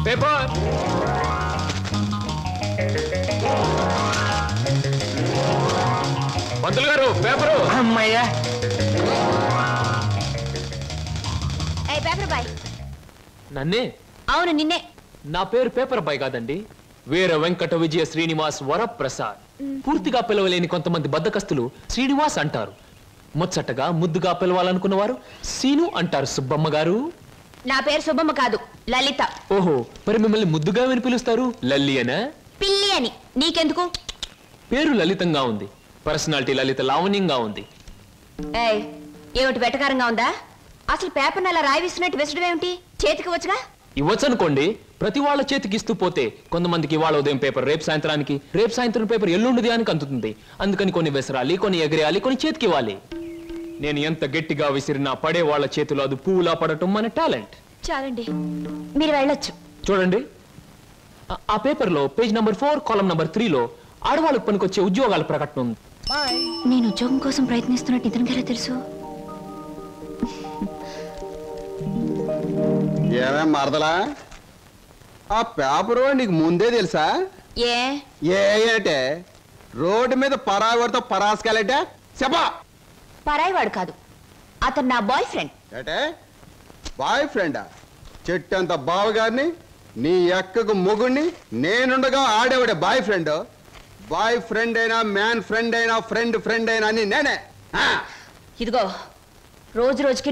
Paper. పంతులు గారు paper. అమ్మయ్యా. Paper boy. నన్నే? అవును నిన్నే. నా పేరు పేపర్ బాయ్ కాదండి, వీర వెంకట విజయ శ్రీనివాస్ వరప్రసాద్. పూర్తిగా పిలవలేని కొంతమంది బద్దకస్తులు శ్రీనివాస్ అంటారు. ముచ్చటగా ముద్దుగా పిలవాలనుకున్నవారు సీను అంటారు. సుబ్బమ్మ గారు. నా పేరు సుబ్బమ్మ కాదు, లలిత. ఓహో, మరి మిమ్మల్ని ముద్దుగా విని పిలుస్తారు లల్లి అనా? పిల్లి అని. నీకెందుకు? పేరు లలితంగా ఉంది, పర్సనాలిటీ లలిత లావణ్యంగా ఉంది. ఏమిటి వెటకారంగా ఉందా? అసలు పేపర్ని అలా రాయిస్తున్నట్టు విసడం ఏమిటి? చేతికి వచ్చుగా. ఇవ్వచ్చనుకోండి, ప్రతి వాళ్ళ చేతికి ఇస్తూ పోతే కొంతమందికి ఇవాళ ఉదయం పేపర్ రేపు సాయంత్రానికి, రేపు సాయంత్రం పేపర్ ఎల్లుండిది అని అందుతుంది. అందుకని కొన్ని విసరాలి, కొన్ని ఎగరేయాలి, కొన్ని చేతికి ఇవ్వాలి. నేను ఎంత గట్టిగా విసిరినా పడే వాళ్ళ చేతిలో అది పువ్వులా పడటం మన టాలెంట్. చాలండి, మీరు వెళ్ళొచ్చు. చూడండి, ఆ పేపర్లో పేజ్ నంబర్ 4 కాలం నంబర్ 3లో ఆడవాళ్ళకు పనికొచ్చే ఉద్యోగాల ప్రకటన ఉంది. నేను ఉద్యోగం కోసం ప్రయత్నిస్తున్నట్టు ఇతనికి ఎలా తెలుసు? ఏమే మరదలా, ఆ పేపరు నీకు ముందే తెలుసా? ఏంటే రోడ్డు మీద పరాయివాడితో పరాసుకెళ్ళటే చెప్పా. పరాయివాడు కాదు, అతను నా బాయ్ ఫ్రెండ్. ఏటే బాయ్ ఫ్రెండా? చెట్టంత బావగారిని, నీ ఎక్కకు మొగుడిని, నేనుండగా ఆడేవాడే బాయ్ ఫ్రెండ్. బాయ్ ఫ్రెండ్ అయినా, మ్యాన్ ఫ్రెండ్ అయినా, ఫ్రెండ్ అయినా అని నేనే. ఇదిగో, రోజు రోజుకి